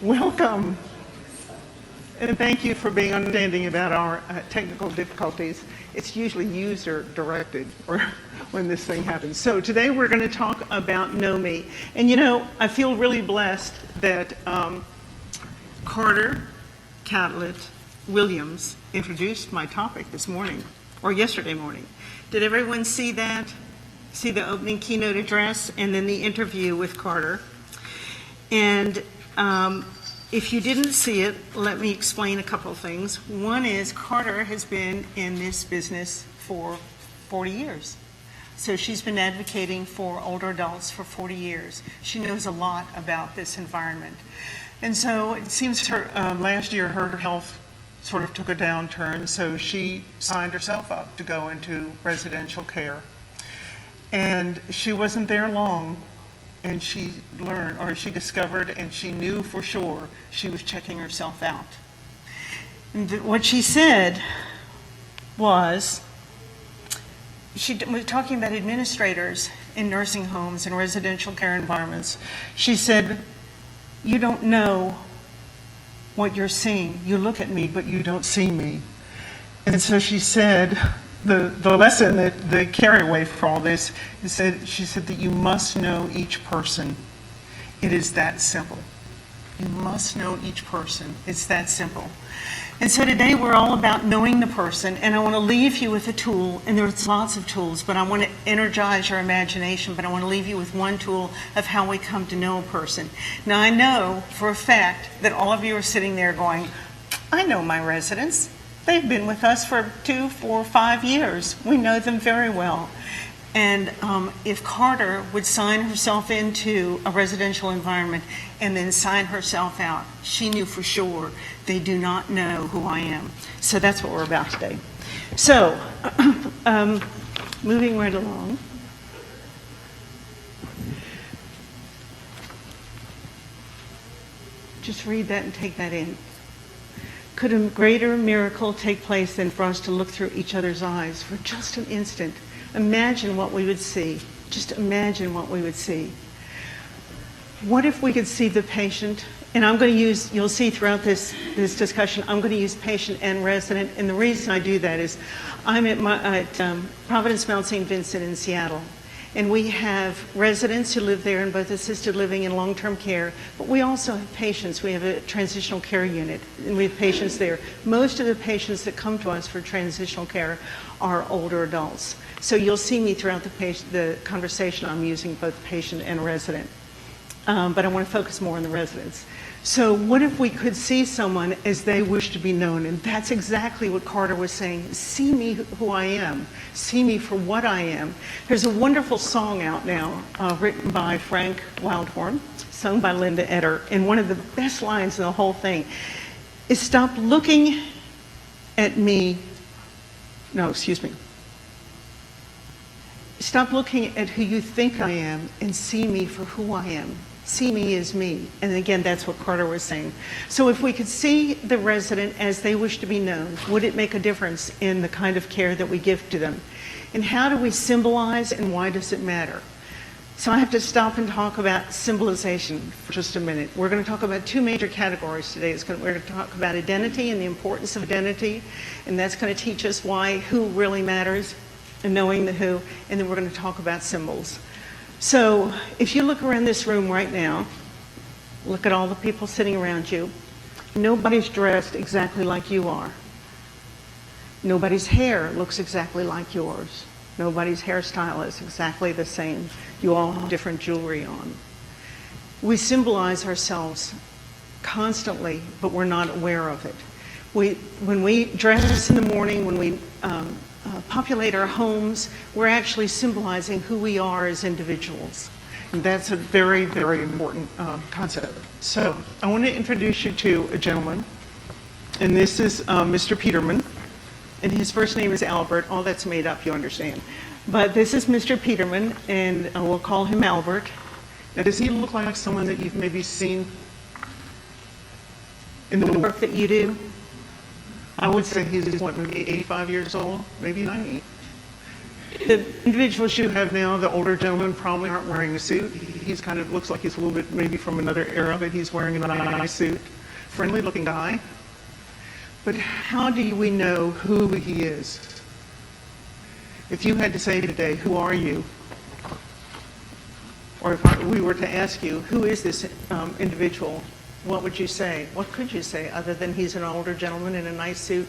Welcome, and thank you for being understanding about our technical difficulties. It's usually user-directed or when this thing happens. So today we're going to talk about Know Me. And you know, I feel really blessed that Carter Catlett Williams introduced my topic this morning, or yesterday morning. Did everyone see that? See the opening keynote address and then the interview with Carter? And if you didn't see it, let me explain a couple of things. One is Carter has been in this business for 40 years. So she's been advocating for older adults for 40 years. She knows a lot about this environment. And so it seems her last year her health sort of took a downturn, so she signed herself up to go into residential care. And she wasn't there long. And she learned, or she discovered, and she knew for sure she was checking herself out. And what she said was, she was talking about administrators in nursing homes and residential care environments. She said, "You don't know what you're seeing. You look at me, but you don't see me." And so she said, the lesson that the carry away for all this is that she said that you must know each person. It is that simple. You must know each person. It's that simple. And so today we're all about knowing the person, and I want to leave you with a tool, and there's lots of tools, but I want to energize your imagination, but I want to leave you with one tool of how we come to know a person. Now I know for a fact that all of you are sitting there going, I know my residents. They've been with us for 2, 4, 5 years. We know them very well. And if Carter would sign herself into a residential environment and then sign herself out, she knew for sure they do not know who I am. So that's what we're about today. So, moving right along. Just read that and take that in. Could a greater miracle take place than for us to look through each other's eyes for just an instant? Imagine what we would see. Just imagine what we would see. What if we could see the patient? And I'm going to use, you'll see throughout this discussion, I'm going to use patient and resident. And the reason I do that is I'm at Providence Mount St. Vincent in Seattle. And we have residents who live there in both assisted living and long-term care, but we also have patients. We have a transitional care unit, and we have patients there. Most of the patients that come to us for transitional care are older adults. So you'll see me throughout the conversation, I'm using both patient and resident. But I want to focus more on the residents. So what if we could see someone as they wish to be known? And that's exactly what Carter was saying. See me who I am. See me for what I am. There's a wonderful song out now written by Frank Wildhorn, sung by Linda Eder. And one of the best lines in the whole thing is stop looking at me. No, excuse me. Stop looking at who you think I am and see me for who I am. See me as me. And again, that's what Carter was saying. So if we could see the resident as they wish to be known, would it make a difference in the kind of care that we give to them? And how do we symbolize, and why does it matter? So I have to stop and talk about symbolization for just a minute. We're going to talk about two major categories today. We're going to talk about identity and the importance of identity, and that's going to teach us why who really matters and knowing the who, and then we're going to talk about symbols. So if you look around this room right now, look at all the people sitting around you. Nobody's dressed exactly like you are. Nobody's hair looks exactly like yours. Nobody's hairstyle is exactly the same. You all have different jewelry on. We symbolize ourselves constantly, but we're not aware of it. When we dress in the morning, when we populate our homes, we're actually symbolizing who we are as individuals. And that's a very, very important concept. So I want to introduce you to a gentleman, and this is Mr. Peterman, and his first name is Albert. All that's made up, you understand. But this is Mr. Peterman, and we'll call him Albert. Now, does he look like someone that you've maybe seen in the work that you do? I would say he's, what, maybe 85 years old, maybe 90. The individuals you have now, the older gentlemen, probably aren't wearing a suit. He's kind of looks like he's a little bit maybe from another era, but he's wearing a nice suit. Friendly looking guy. But how do we know who he is? If you had to say today, who are you? Or if we were to ask you, who is this individual? What would you say? What could you say other than he's an older gentleman in a nice suit,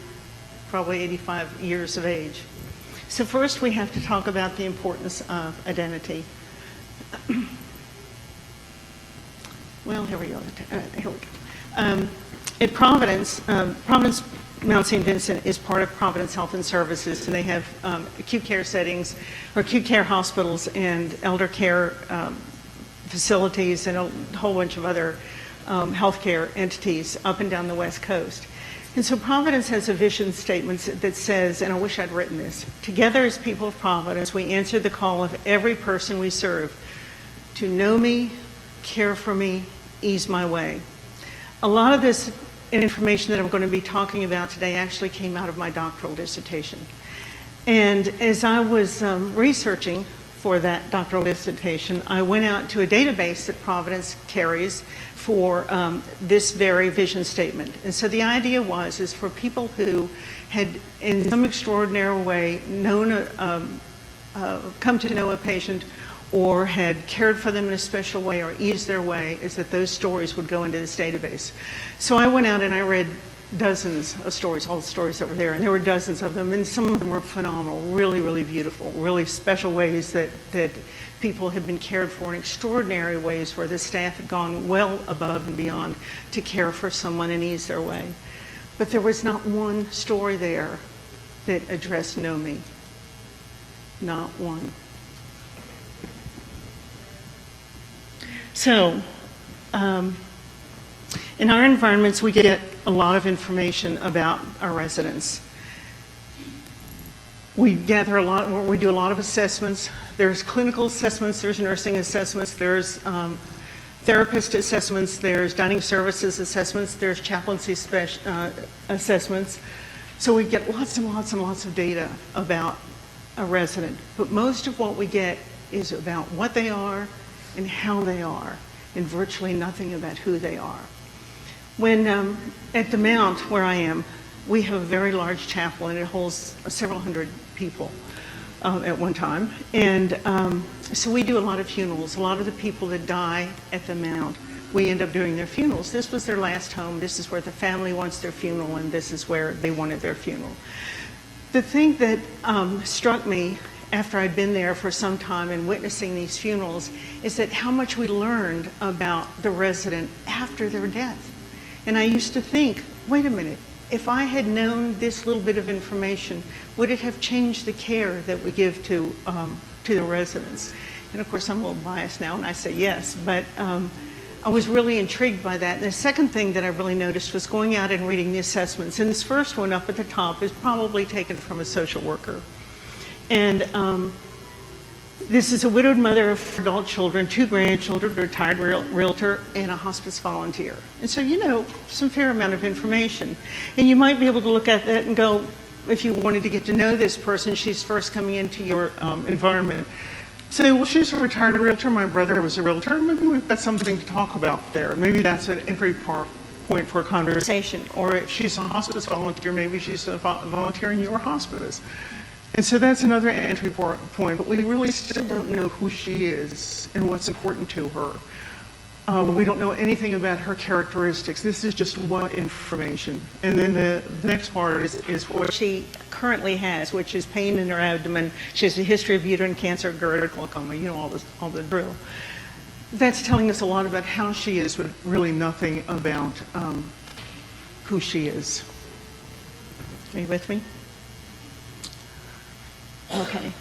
probably 85 years of age? So first we have to talk about the importance of identity. Well, here we go. At Providence, Mount St. Vincent is part of Providence Health and Services, and they have acute care settings, or acute care hospitals and elder care facilities and a whole bunch of other healthcare entities up and down the West Coast. And so Providence has a vision statement that says, and I wish I'd written this, together as people of Providence, we answer the call of every person we serve to know me, care for me, ease my way. A lot of this information that I'm going to be talking about today actually came out of my doctoral dissertation. And as I was researching for that doctoral dissertation, I went out to a database that Providence carries for this very vision statement. And so the idea is for people who had in some extraordinary way come to know a patient or had cared for them in a special way or eased their way, is that those stories would go into this database. So I went out and I read dozens of stories, all the stories that were there, and there were dozens of them, and some of them were phenomenal, really, really beautiful, really special ways that people had been cared for in extraordinary ways where the staff had gone well above and beyond to care for someone and ease their way. But there was not one story there that addressed know me. Not one. So, in our environments, we get a lot of information about our residents. We gather a lot, we do a lot of assessments. There's clinical assessments, there's nursing assessments, there's therapist assessments, there's dining services assessments, there's chaplaincy assessments. So we get lots and lots and lots of data about a resident. But most of what we get is about what they are and how they are, and virtually nothing about who they are. When at the Mount, where I am, we have a very large chapel, and it holds several hundred people at one time. And so we do a lot of funerals. A lot of the people that die at the Mount, we end up doing their funerals. This was their last home. This is where the family wants their funeral, and this is where they wanted their funeral. The thing that struck me after I'd been there for some time and witnessing these funerals is that how much we learned about the resident after their death. And I used to think, wait a minute, if I had known this little bit of information, would it have changed the care that we give to the residents? And of course, I'm a little biased now, and I say yes, but I was really intrigued by that. And the second thing that I really noticed was going out and reading the assessments. And this first one up at the top is probably taken from a social worker. And this is a widowed mother of 4 adult children, 2 grandchildren, a retired realtor, and a hospice volunteer. And so, you know, some fair amount of information. And you might be able to look at that and go, if you wanted to get to know this person, she's first coming into your environment. Say, well, she's a retired realtor, my brother was a realtor, maybe we've got something to talk about there. Maybe that's an entry point for a conversation. Or if she's a hospice volunteer, maybe she's a volunteer in your hospice. And so that's another entry point, but we really still don't know who she is and what's important to her. We don't know anything about her characteristics. This is just one information. And then the next part is what she currently has, which is pain in her abdomen. She has a history of uterine cancer, GERD, glaucoma, you know, all the drill. That's telling us a lot about how she is, but really nothing about who she is. Are you with me? Okay,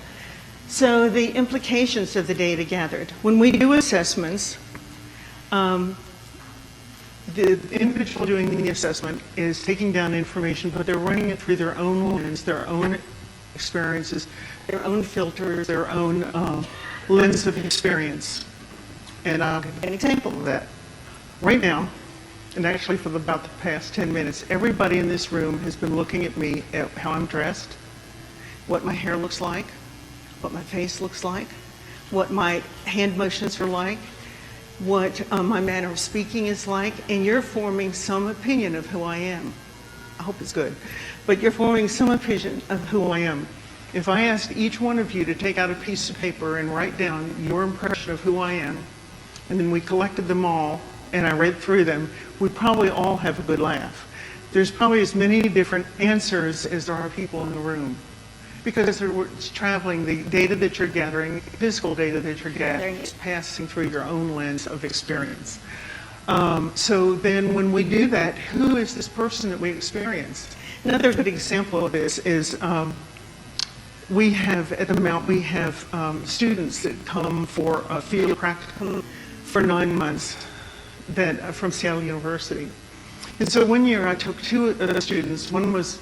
so the implications of the data gathered. When we do assessments, the individual doing the assessment is taking down information, but they're running it through their own lens, their own experiences, their own filters, their own lens of experience. And I'll give you an example of that. Right now, and actually for about the past 10 minutes, everybody in this room has been looking at me at how I'm dressed, what my hair looks like, what my face looks like, what my hand motions are like, what my manner of speaking is like, and you're forming some opinion of who I am. I hope it's good, but you're forming some opinion of who I am. If I asked each one of you to take out a piece of paper and write down your impression of who I am, and then we collected them all, and I read through them, we'd probably all have a good laugh. There's probably as many different answers as there are people in the room. Because it's traveling, the data that you're gathering, physical data that you're gathering is passing through your own lens of experience. So then when we do that, who is this person that we experienced? Another good example of this is we have at the Mount, we have students that come for a field practicum for 9 months from Seattle University. And so one year I took two of the students. One was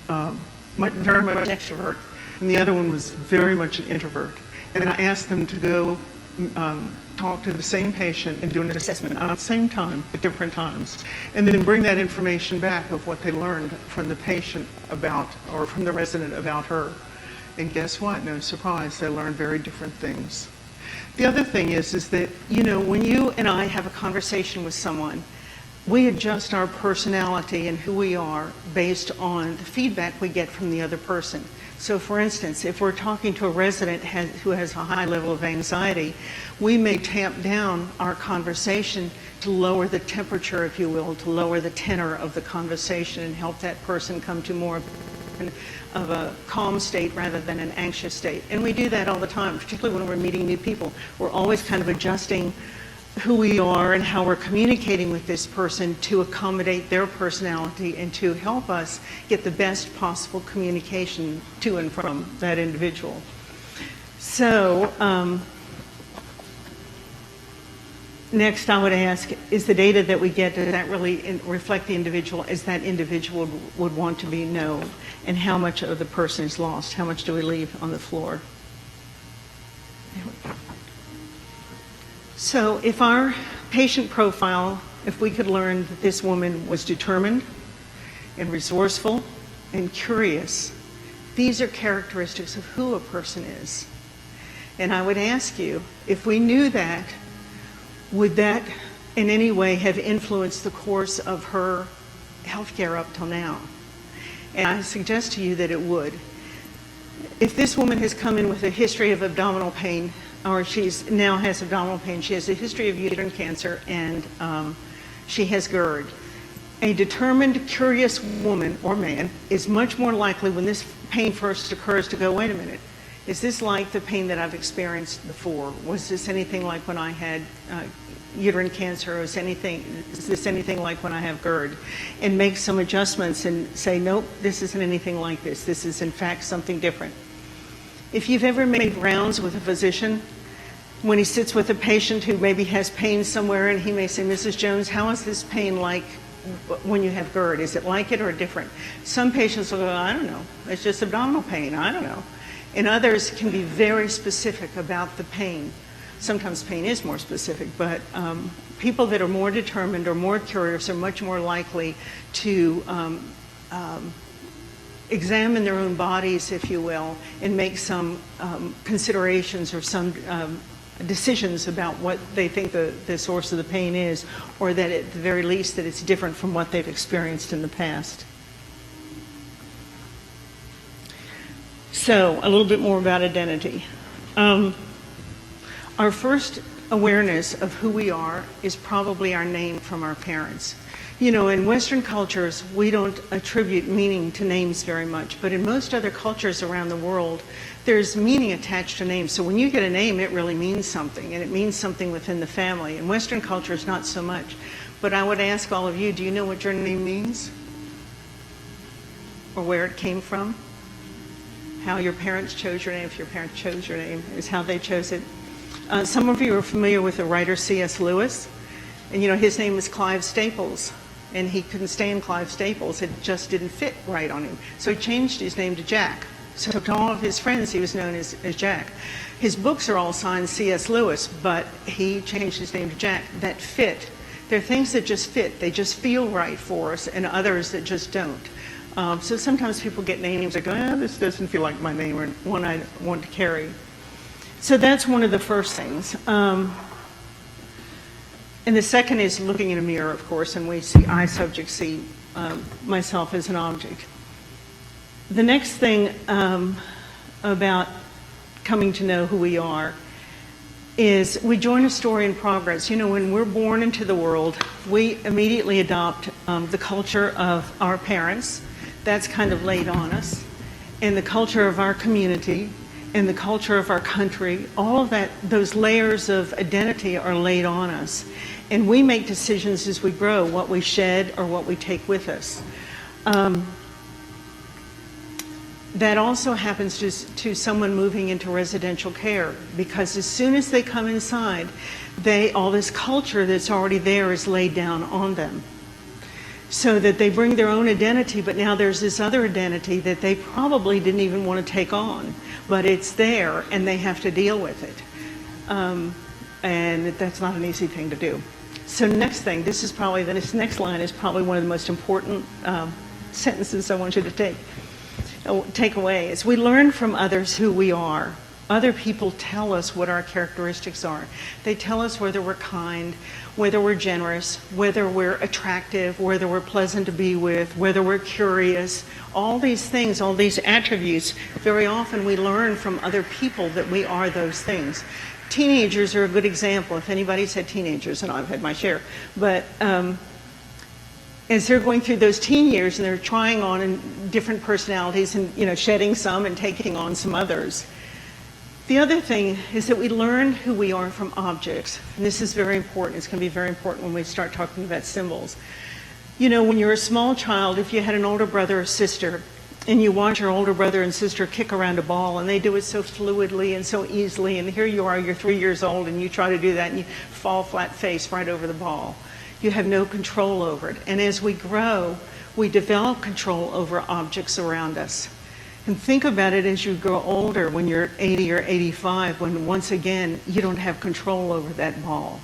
very much an extrovert, and the other one was very much an introvert. And I asked them to go talk to the same patient and do an assessment at the same time, at different times, and then bring that information back of what they learned from the patient about, or from the resident about her. And guess what? No surprise, they learned very different things. The other thing is that, when you and I have a conversation with someone, we adjust our personality and who we are based on the feedback we get from the other person. So for instance, if we're talking to a resident who has a high level of anxiety, we may tamp down our conversation to lower the temperature, if you will, to lower the tenor of the conversation and help that person come to more of a calm state rather than an anxious state. And we do that all the time, particularly when we're meeting new people. We're always kind of adjusting who we are and how we're communicating with this person to accommodate their personality and to help us get the best possible communication to and from that individual. So next I would ask, is the data that we get, does that really reflect the individual as that individual would want to be known? And how much of the person is lost? How much do we leave on the floor? There we go. So if our patient profile, if we could learn that this woman was determined and resourceful and curious, these are characteristics of who a person is. And I would ask you, if we knew that, would that in any way have influenced the course of her healthcare up till now? And I suggest to you that it would. If this woman has come in with a history of abdominal pain, or she's now has abdominal pain, she has a history of uterine cancer, and she has GERD. A determined, curious woman or man is much more likely when this pain first occurs to go, wait a minute, is this like the pain that I've experienced before? Was this anything like when I had uterine cancer? Or is this anything like when I have GERD? And make some adjustments and say, nope, this isn't anything like this. This is in fact something different. If you've ever made rounds with a physician, when he sits with a patient who maybe has pain somewhere and he may say, Mrs. Jones, how is this pain like when you have GERD? Is it like it or different? Some patients will go, I don't know. It's just abdominal pain. I don't know. And others can be very specific about the pain. Sometimes pain is more specific, but people that are more determined or more curious are much more likely to examine their own bodies, if you will, and make some considerations or some decisions about what they think the source of the pain is, or that at the very least that it's different from what they've experienced in the past. So, a little bit more about identity. Our first awareness of who we are is probably our name from our parents. You know, in Western cultures, we don't attribute meaning to names very much, but in most other cultures around the world, there's meaning attached to names. So when you get a name, it really means something, and it means something within the family. In Western cultures, not so much. But I would ask all of you, do you know what your name means? Or where it came from? How your parents chose your name, if your parents chose your name, is how they chose it. Some of you are familiar with the writer C.S. Lewis, and you know, his name is Clive Staples. And he couldn't stand Clive Staples. It just didn't fit right on him. So he changed his name to Jack. So to all of his friends, he was known as Jack. His books are all signed C.S. Lewis, but he changed his name to Jack. That fit. There are things that just fit. They just feel right for us, and others that just don't. So sometimes people get names like, this doesn't feel like my name or one I want to carry. So that's one of the first things. And the second is looking in a mirror, of course, and I subject see myself as an object. The next thing about coming to know who we are is we join a story in progress. You know, when we're born into the world, we immediately adopt the culture of our parents. That's kind of laid on us. And the culture of our community and the culture of our country, all of that, those layers of identity are laid on us. And we make decisions as we grow, what we shed or what we take with us. That also happens to someone moving into residential care, because as soon as they come inside, all this culture that's already there is laid down on them. So that they bring their own identity, but now there's this other identity that they probably didn't even want to take on, but it's there and they have to deal with it. And that's not an easy thing to do. So next thing, this next line is probably one of the most important sentences I want you to take away, is we learn from others who we are. Other people tell us what our characteristics are. They tell us whether we're kind, whether we're generous, whether we're attractive, whether we're pleasant to be with, whether we're curious. All these things, all these attributes, very often we learn from other people that we are those things. Teenagers are a good example. If anybody's had teenagers, and I've had my share, but as they're going through those teen years and they're trying on different personalities and shedding some and taking on some others. The other thing is that we learn who we are from objects. And this is very important. It's going to be very important when we start talking about symbols. You know, when you're a small child, if you had an older brother or sister, and you watch your older brother and sister kick around a ball, and they do it so fluidly and so easily, and here you are, you're 3 years old, and you try to do that, and you fall flat face right over the ball. You have no control over it. And as we grow, we develop control over objects around us. And think about it as you grow older, when you're 80 or 85, when once again, you don't have control over that ball.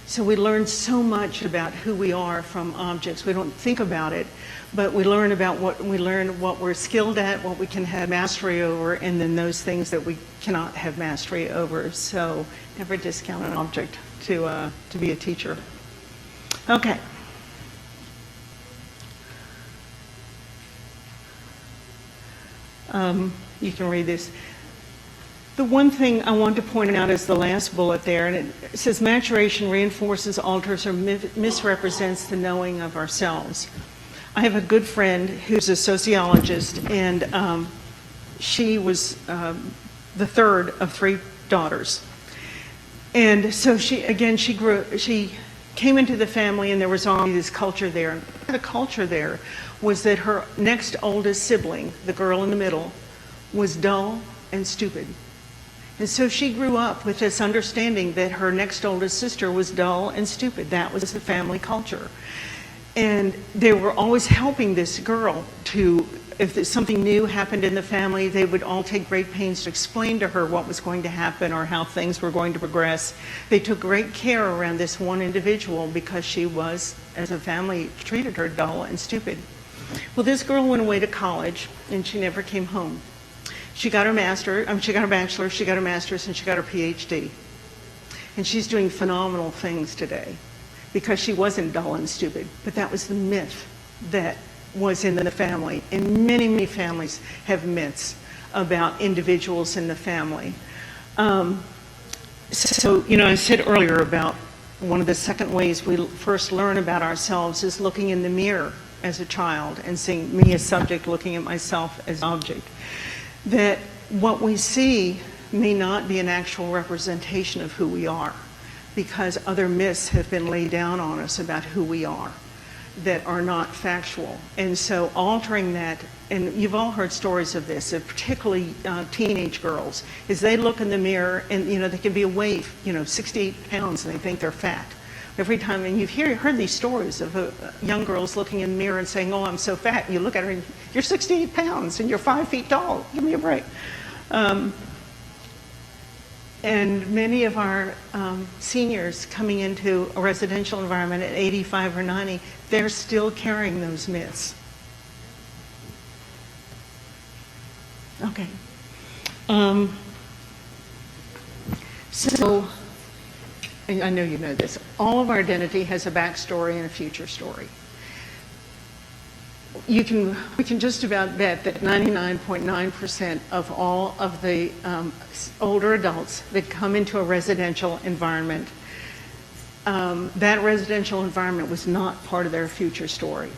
So we learn so much about who we are from objects. We don't think about it, but we learn what we're skilled at, what we can have mastery over, and then those things that we cannot have mastery over. So never discount an object to be a teacher. Okay. You can read this. The one thing I want to point out is the last bullet there, and it says maturation reinforces, alters, or misrepresents the knowing of ourselves. I have a good friend who's a sociologist, and she was the third of 3 daughters. And so she came into the family, and there was already this culture there. The culture there was that her next oldest sibling, the girl in the middle, was dull and stupid. And so she grew up with this understanding that her next oldest sister was dull and stupid. That was the family culture. And they were always helping this girl to, if something new happened in the family, they would all take great pains to explain to her what was going to happen or how things were going to progress. They took great care around this one individual because she was, as a family, treated her dull and stupid. Well, this girl went away to college, and she never came home. She got her bachelor's, she got her master's, and she got her PhD. And she's doing phenomenal things today because she wasn't dull and stupid. But that was the myth that was in the family. And many, many families have myths about individuals in the family. So, I said earlier about one of the second ways we first learn about ourselves is looking in the mirror as a child and seeing me as subject, looking at myself as object. That what we see may not be an actual representation of who we are, because other myths have been laid down on us about who we are that are not factual. And so altering that, and you've all heard stories of this, of particularly teenage girls, is they look in the mirror and they can be a weight, 68 pounds, and they think they're fat. Every time, and you've heard these stories of young girls looking in the mirror and saying, "Oh, I'm so fat." And you look at her and you're 68 pounds and you're 5 feet tall. Give me a break. And many of our seniors coming into a residential environment at 85 or 90, they're still carrying those myths. Okay. So, and I know you know this, all of our identity has a backstory and a future story. We can just about bet that 99.9% of all of the older adults that come into a residential environment, that residential environment was not part of their future story.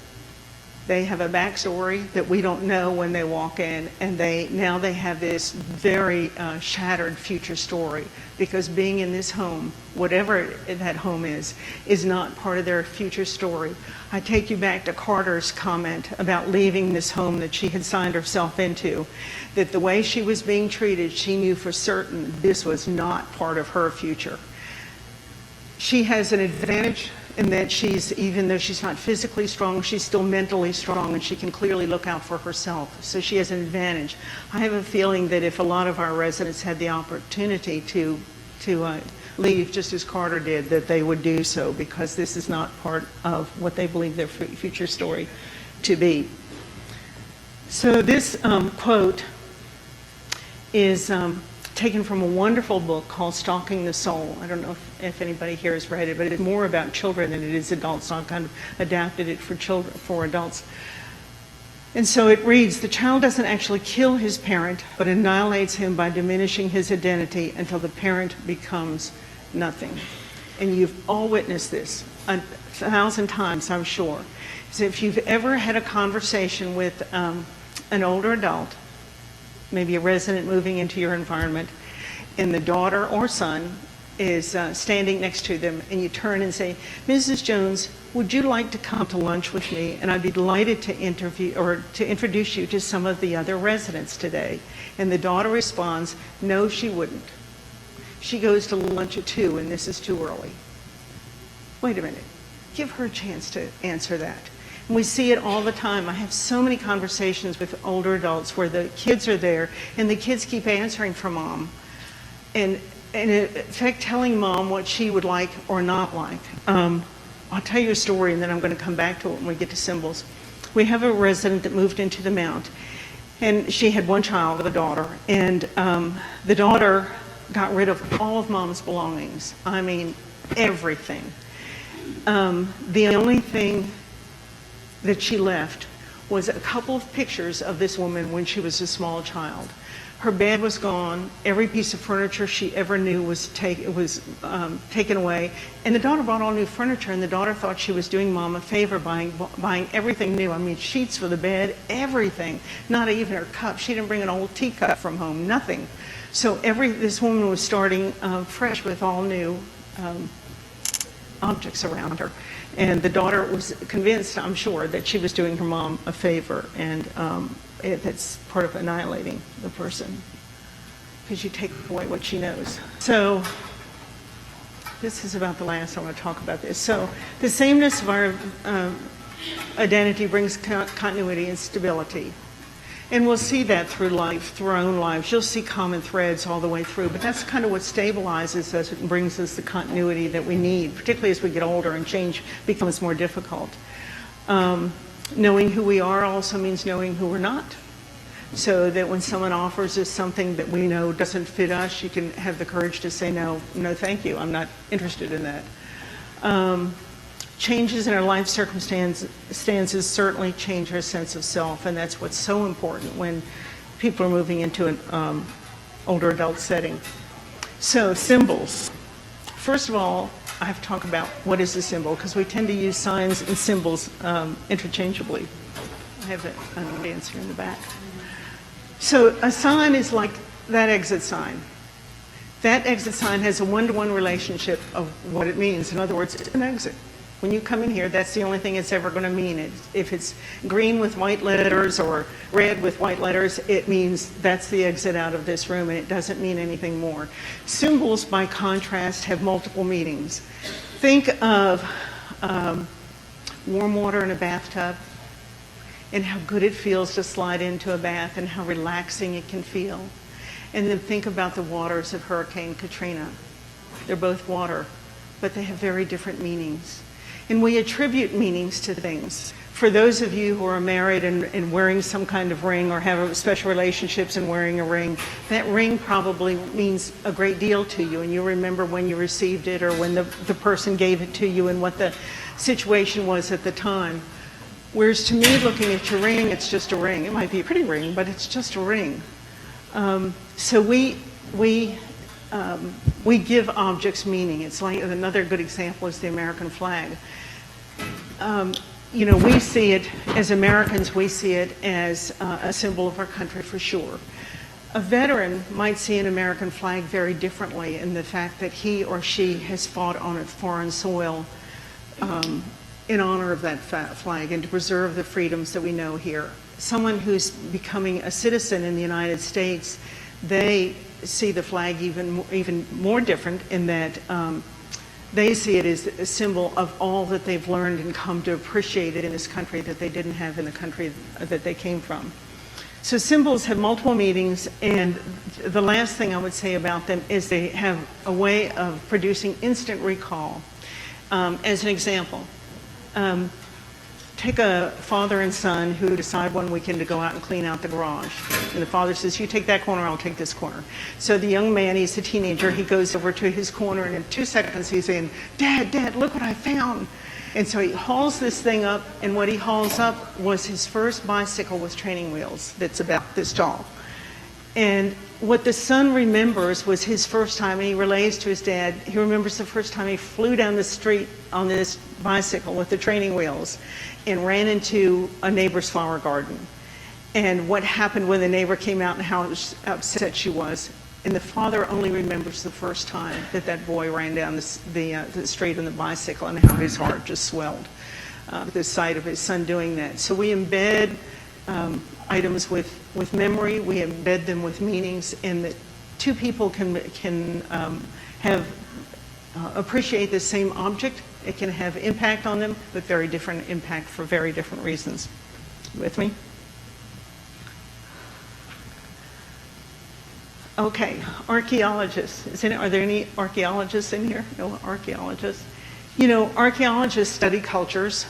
They have a backstory that we don't know when they walk in, and now they have this very shattered future story because being in this home, whatever that home is not part of their future story. I take you back to Carter's comment about leaving this home that she had signed herself into, that the way she was being treated, she knew for certain this was not part of her future. She has an advantage in that even though she's not physically strong, she's still mentally strong, and she can clearly look out for herself. So she has an advantage. I have a feeling that if a lot of our residents had the opportunity to leave, just as Carter did, that they would do so, because this is not part of what they believe their future story to be. So this quote is taken from a wonderful book called Stalking the Soul. I don't know if anybody here has read it, but it's more about children than it is adults, so I've kind of adapted it for adults. And so it reads, the child doesn't actually kill his parent, but annihilates him by diminishing his identity until the parent becomes nothing. And you've all witnessed this 1,000 times, I'm sure. So if you've ever had a conversation with an older adult, maybe a resident moving into your environment, and the daughter or son is standing next to them, and you turn and say, Mrs. Jones, would you like to come to lunch with me? And I'd be delighted to introduce you to some of the other residents today. And the daughter responds, no, she wouldn't. She goes to lunch at 2, and this is too early. Wait a minute. Give her a chance to answer that. And we see it all the time. I have so many conversations with older adults where the kids are there and the kids keep answering for mom. And in effect telling mom what she would like or not like. I'll tell you a story and then I'm going to come back to it when we get to symbols. We have a resident that moved into the Mount, and she had one child, a daughter, and the daughter got rid of all of mom's belongings. I mean, everything. The only thing that she left was a couple of pictures of this woman when she was a small child. Her bed was gone. Every piece of furniture she ever knew was taken away. And the daughter bought all new furniture, and the daughter thought she was doing mom a favor buying everything new. I mean, sheets for the bed, everything. Not even her cup. She didn't bring an old teacup from home, nothing. So this woman was starting fresh with all new objects around her. And the daughter was convinced, I'm sure, that she was doing her mom a favor, and that's part of annihilating the person, because you take away what she knows. So this is about the last I want to talk about this. So the sameness of our identity brings continuity and stability. And we'll see that through life, through our own lives. You'll see common threads all the way through, but that's kind of what stabilizes us and brings us the continuity that we need, particularly as we get older and change becomes more difficult. Knowing who we are also means knowing who we're not, so that when someone offers us something that we know doesn't fit us, you can have the courage to say, no, thank you, I'm not interested in that. Changes in our life circumstances certainly change our sense of self, and that's what's so important when people are moving into an older adult setting. So symbols. First of all, I have to talk about what is a symbol, because we tend to use signs and symbols interchangeably. I have an audience here in the back. So a sign is like that exit sign. That exit sign has a one-to-one relationship of what it means. In other words, it's an exit. When you come in here, that's the only thing it's ever going to mean. If it's green with white letters or red with white letters, it means that's the exit out of this room, and it doesn't mean anything more. Symbols, by contrast, have multiple meanings. Think of warm water in a bathtub and how good it feels to slide into a bath and how relaxing it can feel. And then think about the waters of Hurricane Katrina. They're both water, but they have very different meanings. And we attribute meanings to things. For those of you who are married and wearing some kind of ring or have special relationships and wearing a ring, that ring probably means a great deal to you, and you remember when you received it or when the person gave it to you and what the situation was at the time. Whereas to me, looking at your ring, it's just a ring. It might be a pretty ring, but it's just a ring. So we give objects meaning. It's like another good example is the American flag. We see it, as Americans, we see it as a symbol of our country for sure. A veteran might see an American flag very differently in the fact that he or she has fought on a foreign soil in honor of that flag and to preserve the freedoms that we know here. Someone who's becoming a citizen in the United States, they see the flag even more different in that they see it as a symbol of all that they've learned and come to appreciate it in this country that they didn't have in the country that they came from. So symbols have multiple meanings, and the last thing I would say about them is they have a way of producing instant recall. As an example, take a father and son who decide one weekend to go out and clean out the garage. And the father says, you take that corner, I'll take this corner. So the young man, he's a teenager, he goes over to his corner, and in 2 seconds he's saying, Dad, look what I found. And so he hauls this thing up, and what he hauls up was his first bicycle with training wheels that's about this tall. And what the son remembers was his first time, and he relays to his dad, he remembers the first time he flew down the street on this bicycle with the training wheels and ran into a neighbor's flower garden. And what happened when the neighbor came out and how upset she was. And the father only remembers the first time that boy ran down the street on the bicycle and how his heart just swelled at the sight of his son doing that. So we embed items with memory, we embed them with meanings, and that two people can appreciate the same object. It can have impact on them, but very different impact for very different reasons. With me? Okay, archaeologists. Are there any archaeologists in here? No archaeologists? Archaeologists study cultures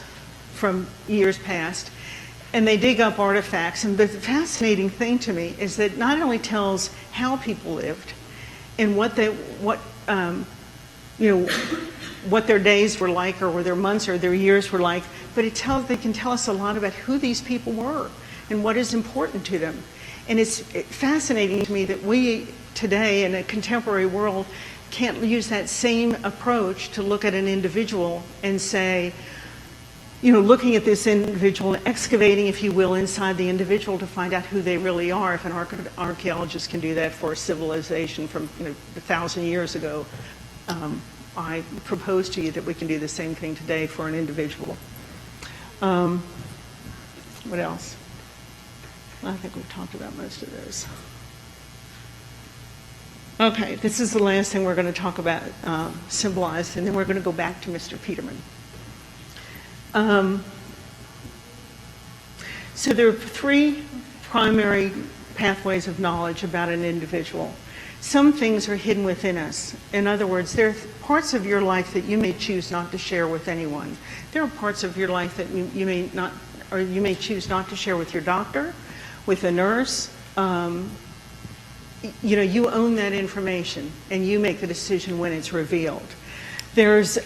from years past, and they dig up artifacts. And the fascinating thing to me is that it not only tells how people lived and what their days were like, or what their months or their years were like, but they can tell us a lot about who these people were and what is important to them. And it's fascinating to me that we today in a contemporary world can't use that same approach to look at an individual and say, looking at this individual and excavating, if you will, inside the individual to find out who they really are. If an archaeologist can do that for a civilization from 1,000 years ago, I propose to you that we can do the same thing today for an individual. What else? I think we've talked about most of those. Okay, this is the last thing we're going to talk about, symbolized, and then we're going to go back to Mr. Peterman. So there are 3 primary pathways of knowledge about an individual. Some things are hidden within us. In other words, there are parts of your life that you may choose not to share with anyone. There are parts of your life that you may choose not to share with your doctor, with a nurse. You own that information, and you make the decision when it's revealed. There's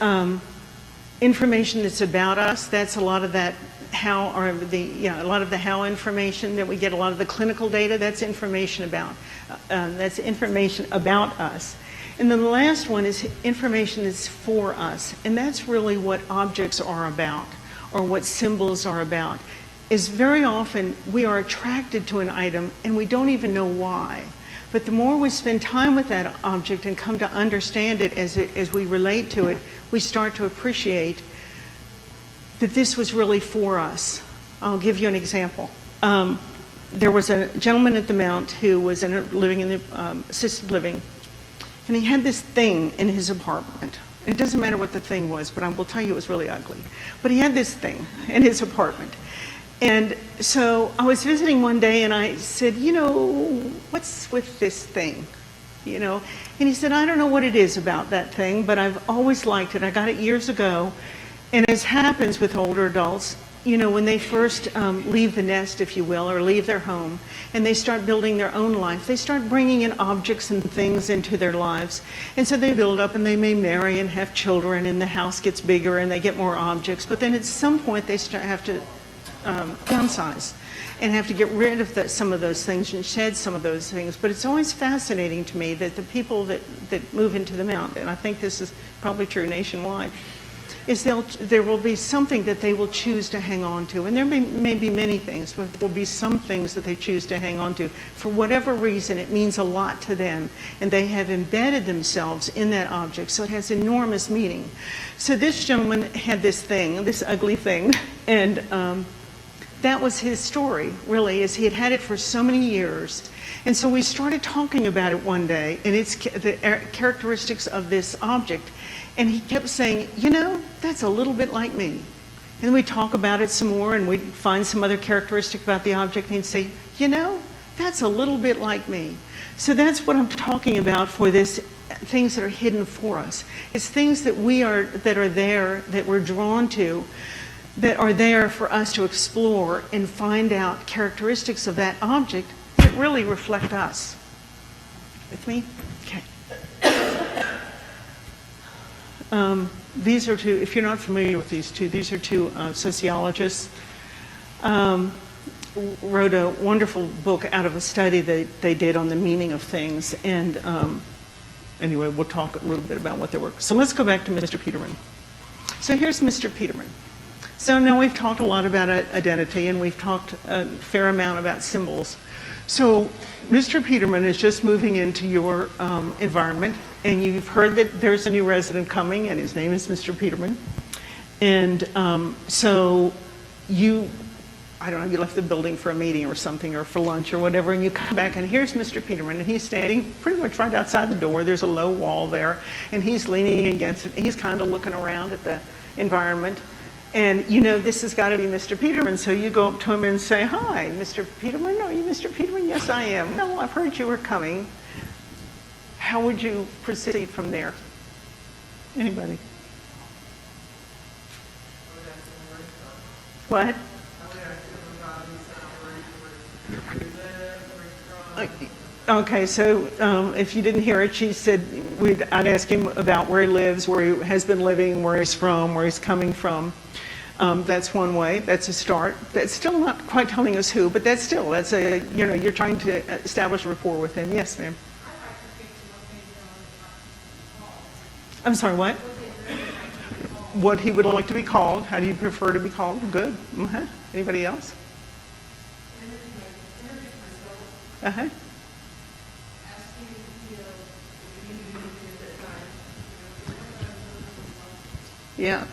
information that's about us. That's a lot of that a lot of the how information that we get. A lot of the clinical data. That's information about us. And then the last one is information that's for us, and that's really what objects are about, or what symbols are about. Is very often we are attracted to an item and we don't even know why. But the more we spend time with that object and come to understand it as we relate to it, we start to appreciate that this was really for us. I'll give you an example. There was a gentleman at the Mount who was living in the assisted living, and he had this thing in his apartment. It doesn't matter what the thing was, but I will tell you it was really ugly. But he had this thing in his apartment. And so I was visiting one day and I said, what's with this thing? And he said, I don't know what it is about that thing, but I've always liked it. I got it years ago. And as happens with older adults, when they first leave the nest, if you will, or leave their home, and they start building their own life, they start bringing in objects and things into their lives. And so they build up and they may marry and have children, and the house gets bigger and they get more objects. But then at some point they have to downsize and have to get rid of some of those things and shed some of those things. But it's always fascinating to me that the people that move into the mountain, and I think this is probably true nationwide, is there will be something that they will choose to hang on to. And there may be many things, but there will be some things that they choose to hang on to. For whatever reason, it means a lot to them, and they have embedded themselves in that object, so it has enormous meaning. So this gentleman had this thing, this ugly thing, and that was his story, really, is he had had it for so many years. And so we started talking about it one day, and it's the characteristics of this object. And he kept saying, that's a little bit like me. And we talk about it some more, and we'd find some other characteristic about the object, and he'd say, that's a little bit like me. So that's what I'm talking about for this, things that are hidden for us. It's things that are there, that we're drawn to, that are there for us to explore and find out characteristics of that object that really reflect us. With me? Okay. These are two, if you're not familiar with these are two sociologists. Wrote a wonderful book out of a study that they did on the meaning of things. And anyway, we'll talk a little bit about what their work. So let's go back to Mr. Peterman. So here's Mr. Peterman. So now we've talked a lot about identity, and we've talked a fair amount about symbols. So Mr. Peterman is just moving into your environment, and you've heard that there's a new resident coming, and his name is Mr. Peterman. And so you left the building for a meeting or something, or for lunch or whatever, and you come back, and here's Mr. Peterman, and he's standing pretty much right outside the door. There's a low wall there, and he's leaning against it. He's kind of looking around at the environment. And this has got to be Mr. Peterman, so you go up to him and say, "Hi, Mr. Peterman. Are you Mr. Peterman?" "Yes, I am." "No, I've heard you were coming." How would you proceed from there? Anybody? What? Okay, so if you didn't hear it, she said I'd ask him about where he lives, where he has been living, where he's from, where he's coming from. That's one way. That's a start. That's still not quite telling us who, but that's you're trying to establish a rapport with him. Yes, ma'am. I'm sorry, what? What he would like to be called. How do you prefer to be called? Good. Uh-huh. Anybody else? Uh-huh. Yeah.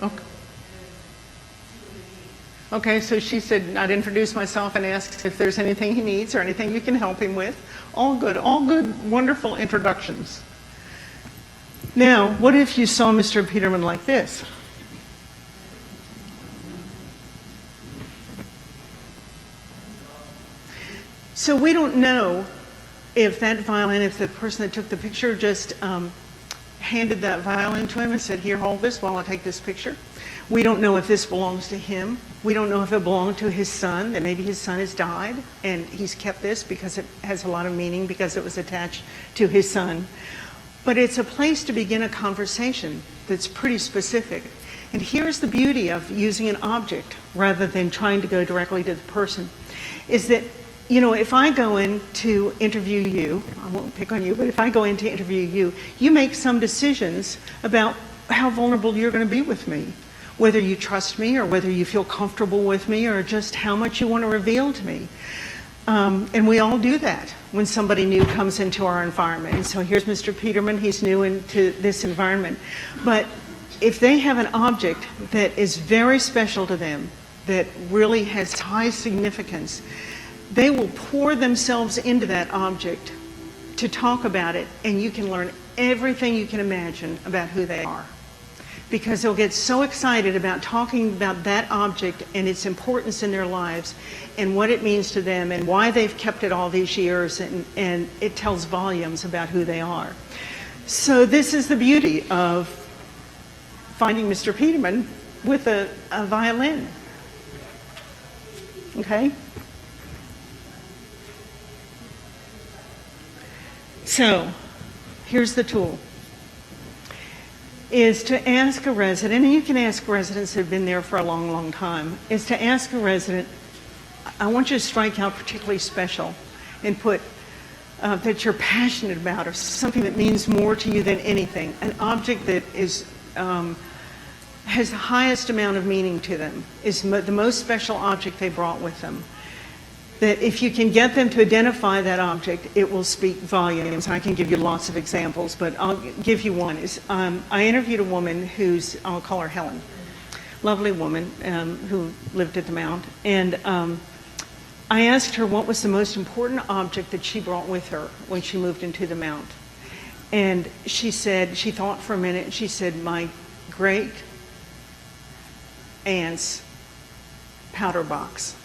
Okay. Okay, so she said I'd introduce myself and ask if there's anything he needs or anything you can help him with. All good, wonderful introductions. Now, what if you saw Mr. Peterman like this? So we don't know if that violin, if the person that took the picture just handed that violin to him and said, "Here, hold this while I take this picture." We don't know if this belongs to him. We don't know if it belonged to his son, that maybe his son has died and he's kept this because it has a lot of meaning because it was attached to his son. But it's a place to begin a conversation that's pretty specific. And here's the beauty of using an object rather than trying to go directly to the person, is that if I go in to interview you, I won't pick on you, but if I go in to interview you, you make some decisions about how vulnerable you're going to be with me, whether you trust me or whether you feel comfortable with me or just how much you want to reveal to me. And we all do that when somebody new comes into our environment. And so here's Mr. Peterman, he's new into this environment. But if they have an object that is very special to them, that really has high significance, they will pour themselves into that object to talk about it, and you can learn everything you can imagine about who they are. because they'll get so excited about talking about that object and its importance in their lives and what it means to them and why they've kept it all these years, and it tells volumes about who they are. So this is the beauty of finding Mr. Peterman with a violin. Okay? So, here's the tool. Is to ask a resident, and you can ask residents that have been there for a long, long time, is to ask a resident, I want you to strike out particularly special and put that you're passionate about, or something that means more to you than anything, an object that is has the highest amount of meaning to them, is the most special object they brought with them. That if you can get them to identify that object, it will speak volumes. I can give you lots of examples, but I'll give you one. I interviewed a woman who's, I'll call her Helen, lovely woman who lived at the Mount, and I asked her what was the most important object that she brought with her when she moved into the Mount. And she said, she thought for a minute, and she said, my great aunt's powder box.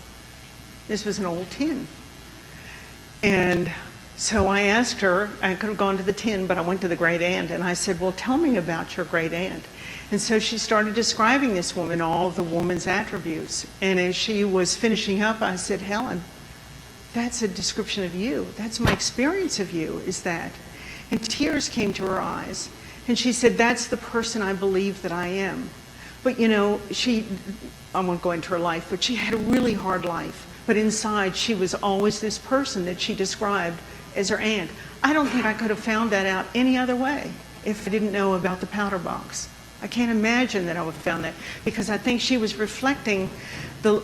This was an old tin. And so I asked her, I could have gone to the tin, but I went to the great aunt, and I said, well, tell me about your great aunt. And so she started describing this woman, all of the woman's attributes. And as she was finishing up, I said, Helen, that's a description of you. That's my experience of you, is that. And tears came to her eyes. And she said, that's the person I believe that I am. But you know, I won't go into her life, but she had a really hard life. But inside, she was always this person that she described as her aunt. I don't think I could have found that out any other way if I didn't know about the powder box. I can't imagine that I would have found that, because I think she was reflecting the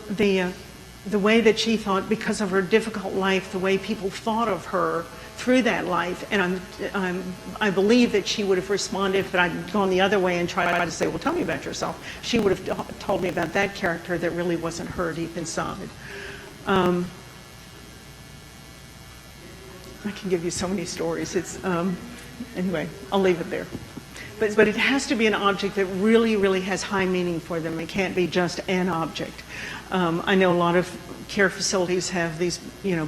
way that she thought, because of her difficult life, the way people thought of her through that life. And I believe that she would have responded if I'd gone the other way and tried to say, well, tell me about yourself. She would have told me about that character that really wasn't her deep inside. I can give you so many stories. Anyway, I'll leave it there. But it has to be an object that really, really has high meaning for them. It can't be just an object. I know a lot of care facilities have these,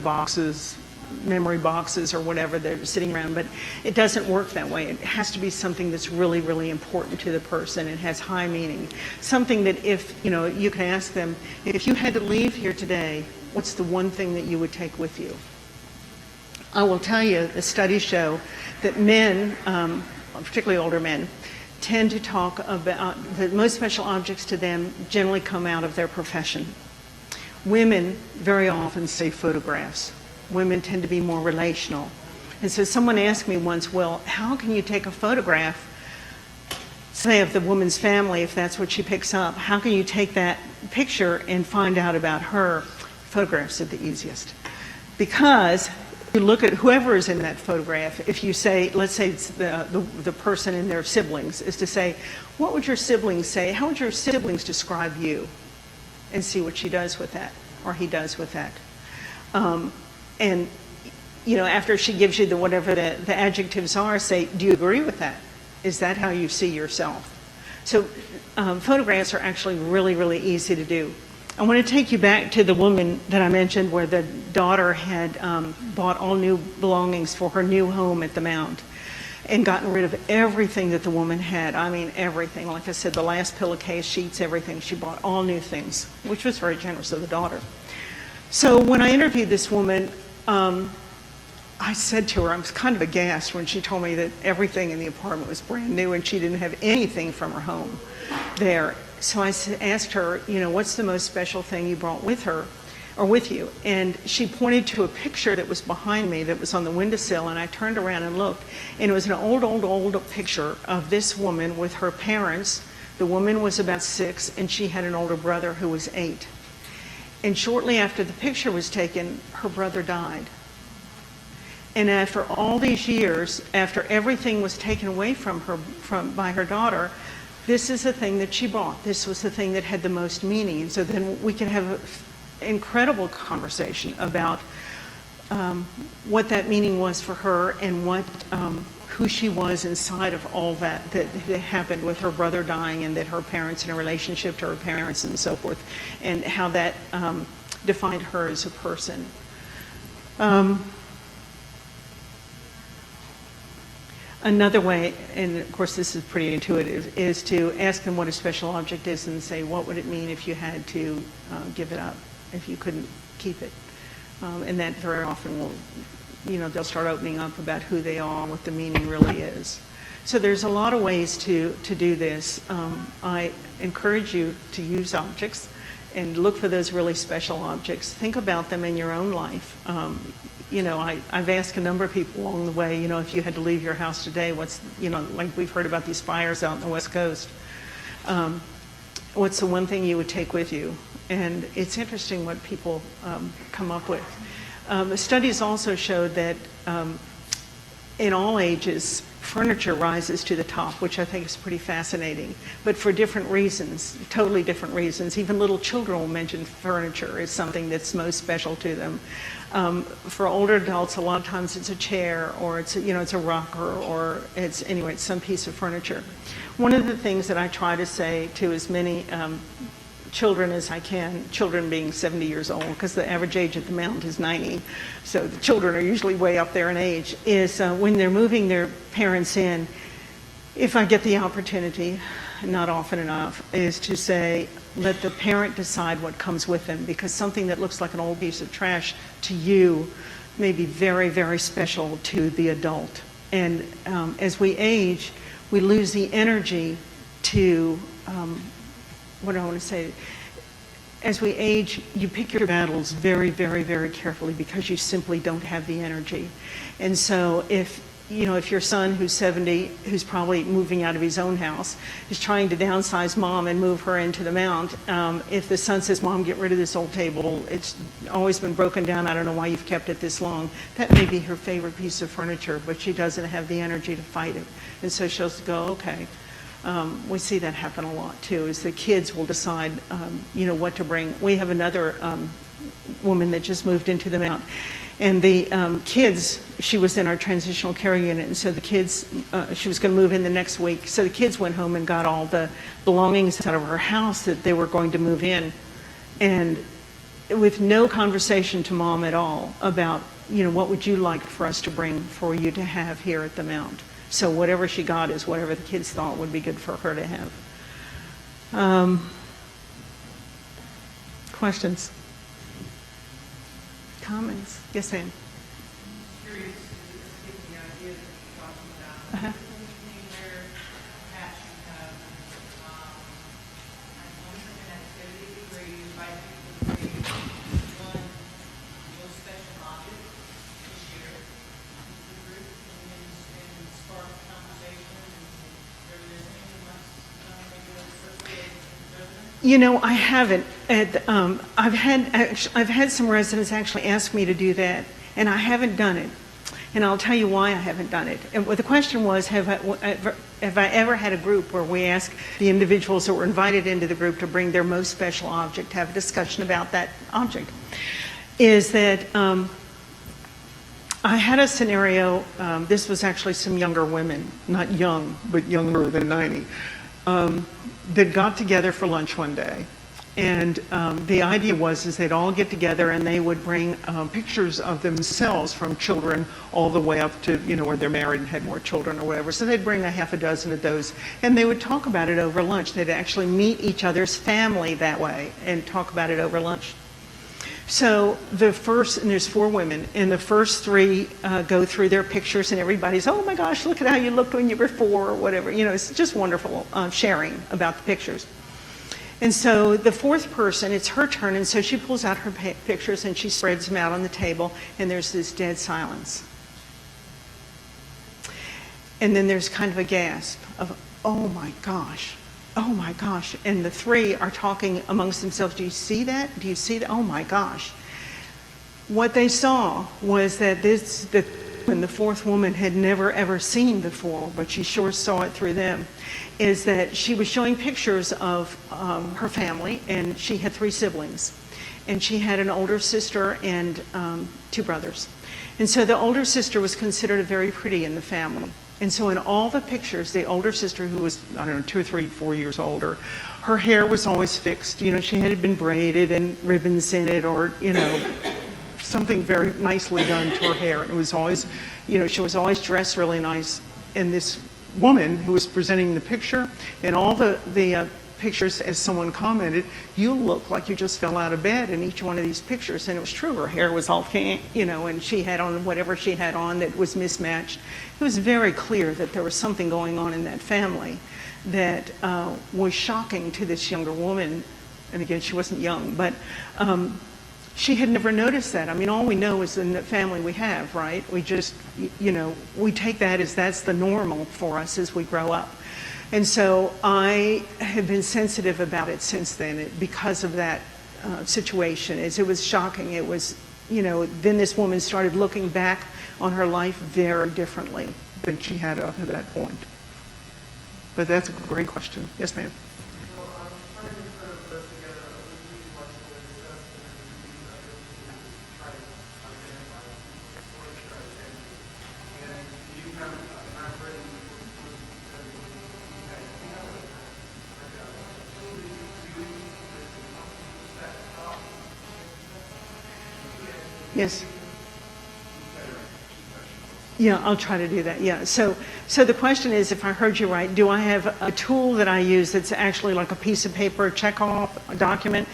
boxes, memory boxes or whatever they're sitting around, but it doesn't work that way. It has to be something that's really, really important to the person. It has high meaning. Something that if, you can ask them, if you had to leave here today, what's the one thing that you would take with you? I will tell you, the studies show that men, particularly older men, tend to talk about the most special objects to them generally come out of their profession. Women very often say photographs. Women tend to be more relational. And so someone asked me once, well, how can you take a photograph, say of the woman's family, if that's what she picks up, how can you take that picture and find out about her? Photographs are the easiest. Because you look at whoever is in that photograph, if you say, let's say it's the person and their siblings, is to say, what would your siblings say? How would your siblings describe you? And see what she does with that, or he does with that. And, after she gives you whatever the adjectives are, say, do you agree with that? Is that how you see yourself? So photographs are actually really, really easy to do. I want to take you back to the woman that I mentioned where the daughter had bought all new belongings for her new home at the Mount and gotten rid of everything that the woman had. I mean, everything. Like I said, the last pillowcase, sheets, everything. She bought all new things, which was very generous of the daughter. So when I interviewed this woman, I said to her, I was kind of aghast when she told me that everything in the apartment was brand new and she didn't have anything from her home there. So I asked her, what's the most special thing you brought with her or with you? And she pointed to a picture that was behind me that was on the windowsill, and I turned around and looked, and it was an old picture of this woman with her parents. The woman was about 6, and she had an older brother who was 8. And shortly after the picture was taken, her brother died. And after all these years, after everything was taken away from her by her daughter, this is the thing that she brought. This was the thing that had the most meaning. And so then we can have an incredible conversation about what that meaning was for her and who she was inside of all that happened with her brother dying, and that her parents and her relationship to her parents and so forth, and how that defined her as a person. Another way, and of course this is pretty intuitive, is to ask them what a special object is and say, what would it mean if you had to give it up, if you couldn't keep it? And that very often will, they'll start opening up about who they are, what the meaning really is. So there's a lot of ways to do this. I encourage you to use objects and look for those really special objects. Think about them in your own life. I've asked a number of people along the way, if you had to leave your house today, what's, like we've heard about these fires out on the West Coast, what's the one thing you would take with you? And it's interesting what people come up with. Studies also showed that in all ages, furniture rises to the top, which I think is pretty fascinating, but for different reasons, totally different reasons. Even little children will mention furniture as something that's most special to them. For older adults, a lot of times it's a chair, or it's a rocker, or it's some piece of furniture. One of the things that I try to say to as many children as I can, children being 70 years old, because the average age at the Mount is 90, so the children are usually way up there in age, is when they're moving their parents in, if I get the opportunity, not often enough, is to say, let the parent decide what comes with them, because something that looks like an old piece of trash to you may be very, very special to the adult. And as we age, we lose the energy to what do I want to say? As we age, you pick your battles very, very, very carefully because you simply don't have the energy. And so if your son who's 70, who's probably moving out of his own house, is trying to downsize mom and move her into the Mount, if the son says, Mom, get rid of this old table, it's always been broken down, I don't know why you've kept it this long, that may be her favorite piece of furniture, but she doesn't have the energy to fight it. And so she'll go, okay. We see that happen a lot too, is the kids will decide, what to bring. We have another woman that just moved into the Mount, and the kids, she was in our transitional care unit, and so the kids, she was going to move in the next week, so the kids went home and got all the belongings out of her house that they were going to move in, and with no conversation to Mom at all about, what would you like for us to bring for you to have here at the Mount? So whatever she got is whatever the kids thought would be good for her to have. Questions? Comments? Yes, ma'am. Curious, getting the idea that you're talking about. Uh-huh. Where perhaps you have an activity where you invite people to bring one real special object to share with the group, and spark conversation, and whatever there's anything else maybe associated with the resident? I haven't. I've had some residents actually ask me to do that, and I haven't done it. And I'll tell you why I haven't done it. And the question was, have I ever had a group where we ask the individuals that were invited into the group to bring their most special object, have a discussion about that object? Is that I had a scenario, this was actually some younger women, not young, but younger than 90, that got together for lunch one day. And the idea was they'd all get together and they would bring pictures of themselves from children all the way up to, where they're married and had more children or whatever. So they'd bring a half a dozen of those and they would talk about it over lunch. They'd actually meet each other's family that way and talk about it over lunch. So and there's 4 women, and the first 3 go through their pictures and everybody's, oh my gosh, look at how you looked when you were 4 or whatever. It's just wonderful sharing about the pictures. And so the 4th person, it's her turn, and so she pulls out her pictures and she spreads them out on the table, and there's this dead silence. And then there's kind of a gasp of, oh my gosh. Oh my gosh. And the 3 are talking amongst themselves. Do you see that? Do you see that? Oh my gosh. What they saw was that the 4th woman had never ever seen before, but she sure saw it through them, is that she was showing pictures of her family, and she had 3 siblings. And she had an older sister and 2 brothers. And so the older sister was considered very pretty in the family. And so in all the pictures, the older sister, who was, I don't know, 2 or 3, 4 years older, her hair was always fixed. You know, she had been braided and ribbons in it, or, you know, something very nicely done to her hair. It was always, you know, she was always dressed really nice. And this woman who was presenting the picture, and all the pictures, as someone commented, you look like you just fell out of bed in each one of these pictures. And it was true. Her hair was all, you know, and she had on whatever she had on that was mismatched. It was very clear that there was something going on in that family that was shocking to this younger woman. And again, she wasn't young, but she had never noticed that. I mean, all we know is in the family we have, right? We just, you know, we take that as that's the normal for us as we grow up. And so I have been sensitive about it since then because of that situation. As it was shocking, it was, you know, then this woman started looking back on her life very differently than she had up to that point. But that's a great question. Yes, ma'am. Yes. Yeah, I'll try to do that. Yeah. So the question is, if I heard you right, do I have a tool that I use that's actually like a piece of paper, a check-off, a document?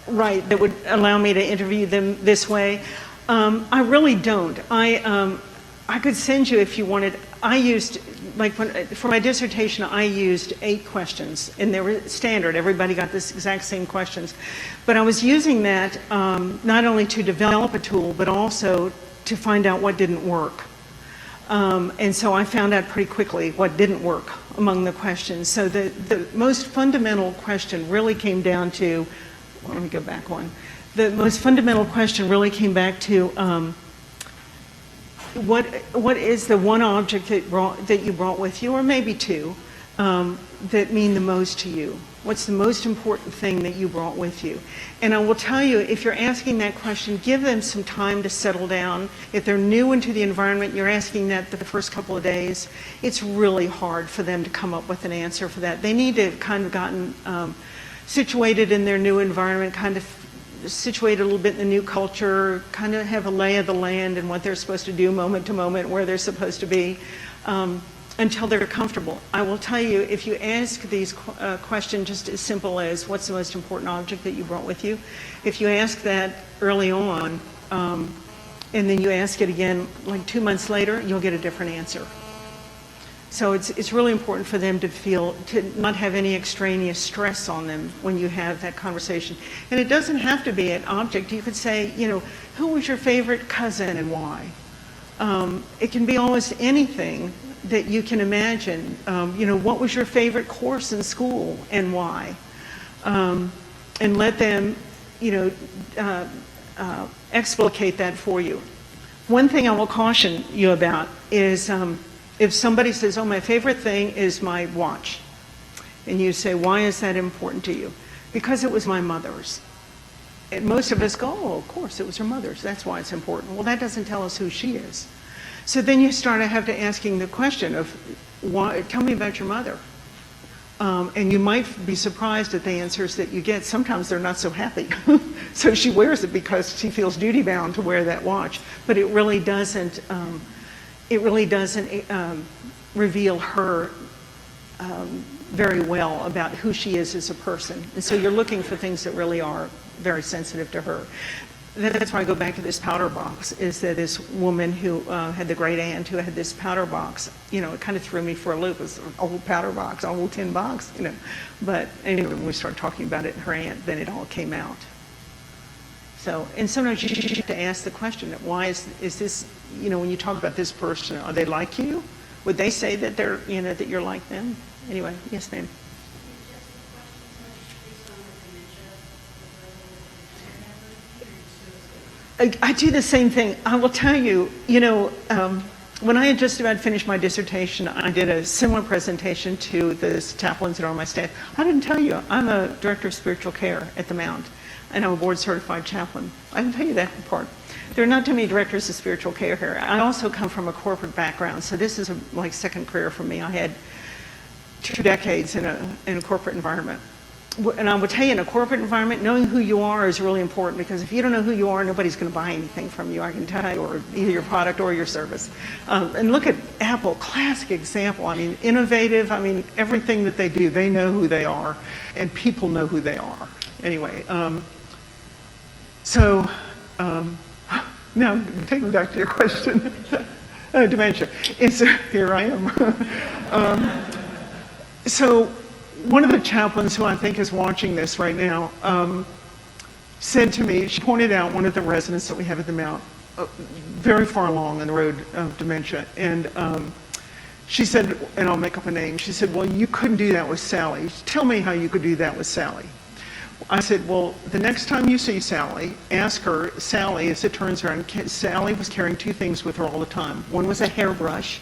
Right, that would allow me to interview them this way. I really don't. I could send you if you wanted. I used, like for my dissertation, I used 8 questions, and they were standard. Everybody got this exact same questions. But I was using that not only to develop a tool, but also to find out what didn't work. And so I found out pretty quickly what didn't work among the questions. So the most fundamental question really came down to, well, let me go back one. The most fundamental question really came back to what is the one object that you brought with you, or maybe 2, that mean the most to you? What's the most important thing that you brought with you? And I will tell you, if you're asking that question, give them some time to settle down. If they're new into the environment, you're asking that the first couple of days, it's really hard for them to come up with an answer for that. They need to have kind of gotten situated in their new environment, kind of situated a little bit in the new culture, kind of have a lay of the land and what they're supposed to do moment to moment, where they're supposed to be, until they're comfortable. I will tell you, if you ask these questions just as simple as, what's the most important object that you brought with you? If you ask that early on, and then you ask it again like 2 months later, you'll get a different answer. So it's really important for them to not have any extraneous stress on them when you have that conversation. And it doesn't have to be an object. You could say, you know, who was your favorite cousin and why? It can be almost anything that you can imagine. You know, what was your favorite course in school and why? And let them, you know, explicate that for you. One thing I will caution you about is, if somebody says, oh, my favorite thing is my watch, and you say, why is that important to you? Because it was my mother's. And most of us go, oh, of course, it was her mother's. That's why it's important. Well, that doesn't tell us who she is. So then you start to have to asking the question of, why, tell me about your mother. And you might be surprised at the answers that you get. Sometimes they're not so happy. So she wears it because she feels duty-bound to wear that watch. But it really doesn't reveal her very well about who she is as a person. And so you're looking for things that really are very sensitive to her. That's why I go back to this powder box, is that this woman who had the great aunt who had this powder box, you know, it kind of threw me for a loop. It was an old powder box, an old tin box, you know. But anyway, when we started talking about it and her aunt, then it all came out. So, and sometimes you have to ask the question, why is this, you know, when you talk about this person, are they like you? Would they say that they're, you know, that you're like them? Anyway, yes, ma'am. I do the same thing. I will tell you, you know, when I had just about finished my dissertation, I did a similar presentation to the chaplains that are on my staff. I didn't tell you, I'm a director of spiritual care at the Mount, and I'm a board certified chaplain. I didn't tell you that part. There are not too many directors of spiritual care here. I also come from a corporate background, so this is like second career for me. I had 2 decades in a corporate environment. And I would tell you, in a corporate environment, knowing who you are is really important, because if you don't know who you are, nobody's going to buy anything from you, I can tell you, or either your product or your service. And look at Apple, classic example. I mean, innovative. I mean, everything that they do, they know who they are, and people know who they are. Anyway, now take me back to your question. Dementia. Here I am. So one of the chaplains who I think is watching this right now said to me, she pointed out one of the residents that we have at the Mount, very far along on the road of dementia, and she said, and I'll make up a name, she said, well, you couldn't do that with Sally. Tell me how you could do that with Sally. I said, well, the next time you see Sally, ask her, Sally, as it turns around, Sally was carrying 2 things with her all the time. One was a hairbrush,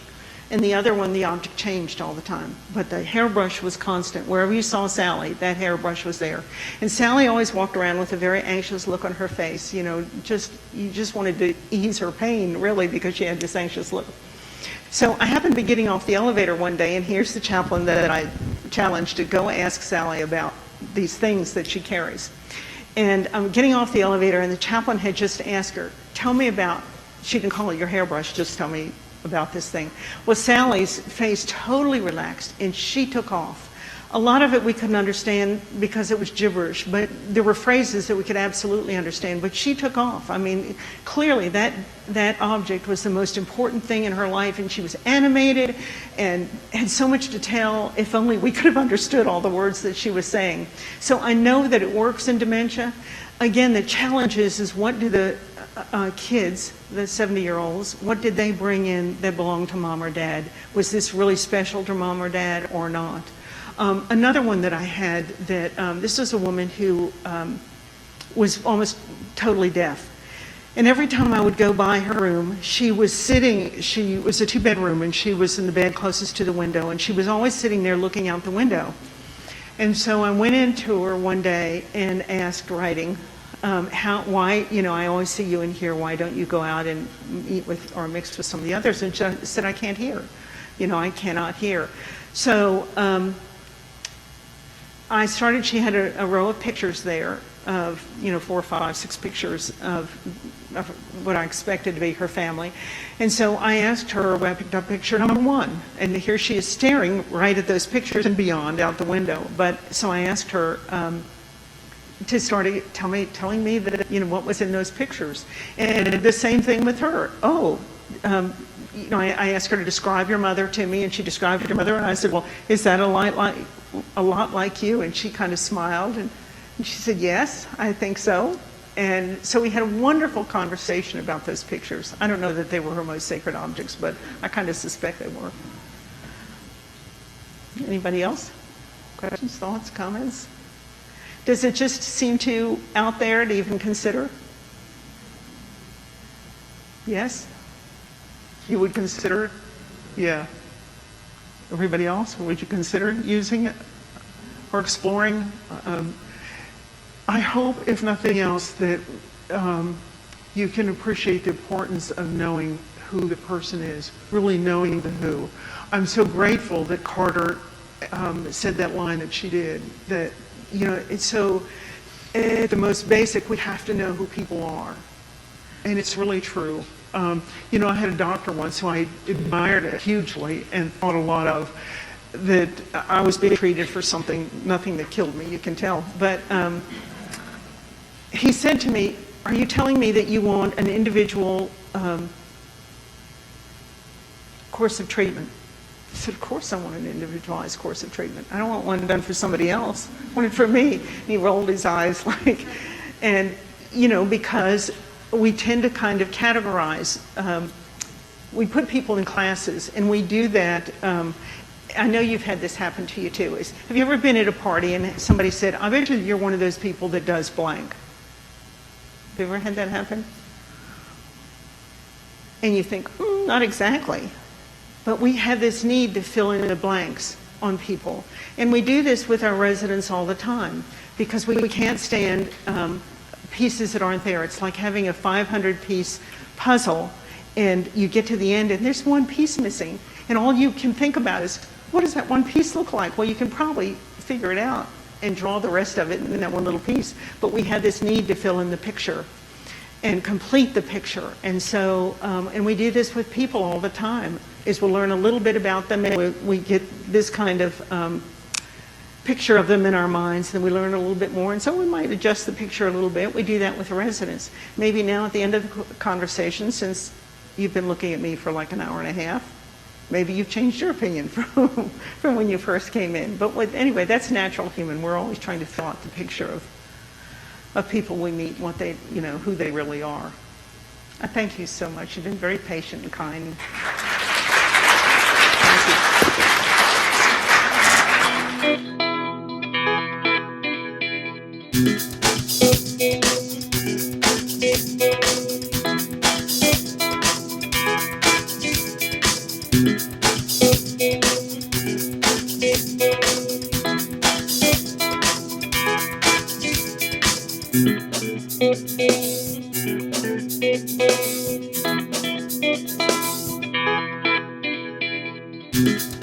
and the other one, the object changed all the time. But the hairbrush was constant. Wherever you saw Sally, that hairbrush was there. And Sally always walked around with a very anxious look on her face. You know, you just wanted to ease her pain, really, because she had this anxious look. So I happened to be getting off the elevator one day, and here's the chaplain that I challenged to go ask Sally about these things that she carries. And I'm getting off the elevator, and the chaplain had just asked her, tell me about, she didn't call it your hairbrush, just tell me about this thing. Well, Sally's face totally relaxed, and she took off. A lot of it we couldn't understand because it was gibberish, but there were phrases that we could absolutely understand, but she took off. I mean, clearly that object was the most important thing in her life, and she was animated and had so much to tell. If only we could have understood all the words that she was saying. So I know that it works in dementia. Again, the challenge is what do the kids, the 70-year-olds, what did they bring in that belonged to mom or dad? Was this really special to mom or dad or not? Another one that I had, that this was a woman who was almost totally deaf. And every time I would go by her room, she was sitting, she was a 2-bedroom, and she was in the bed closest to the window, and she was always sitting there looking out the window. And so I went into her one day and asked, writing, why, you know, I always see you in here, why don't you go out and eat with or mix with some of the others? And she said, I can't hear. You know, I cannot hear. So I started, she had a row of pictures there of, you know, 4, 5, 6 pictures of what I expected to be her family. And so I asked her, I picked up picture number 1, and here she is staring right at those pictures and beyond out the window. But so I asked her to start telling me that, you know, what was in those pictures. And the same thing with her. You know, I asked her to describe your mother to me, and she described her mother, and I said, well, is that a lot like you? And she kind of smiled, and she said, yes, I think so. And so we had a wonderful conversation about those pictures. I don't know that they were her most sacred objects, but I kind of suspect they were. Anybody else? Questions, thoughts, comments? Does it just seem too out there to even consider? Yes? You would consider? Yeah. Everybody else, would you consider using it or exploring? I hope, if nothing else, that you can appreciate the importance of knowing who the person is, really knowing the who. I'm so grateful that Carter said that line that she did, that, you know, it's so, at the most basic, we have to know who people are. And it's really true. You know, I had a doctor once who I admired hugely and thought a lot of, that I was being treated for something, nothing that killed me, you can tell. But he said to me, are you telling me that you want an individual course of treatment? I said, of course I want an individualized course of treatment. I don't want one done for somebody else. I want it for me. And he rolled his eyes like, and, you know, because we tend to kind of categorize. We put people in classes, and we do that. I know you've had this happen to you too. Have you ever been at a party and somebody said, I bet you're one of those people that does blank? Have you ever had that happen? And you think, not exactly. But we have this need to fill in the blanks on people. And we do this with our residents all the time, because we can't stand pieces that aren't there. It's like having a 500-piece puzzle, and you get to the end, and there's one piece missing. And all you can think about is, what does that one piece look like? Well, you can probably figure it out and draw the rest of it in that one little piece. But we had this need to fill in the picture and complete the picture. And so, and we do this with people all the time, is we'll learn a little bit about them, and we get this kind of picture of them in our minds, and we learn a little bit more, and so we might adjust the picture a little bit. We do that with the residents. Maybe now at the end of the conversation, since you've been looking at me for like an hour and a half, maybe you've changed your opinion from when you first came in. But anyway, that's natural human. We're always trying to fill out the picture of people we meet, what they, who they really are. I thank you so much. You've been very patient and kind. Thank you. Thank you.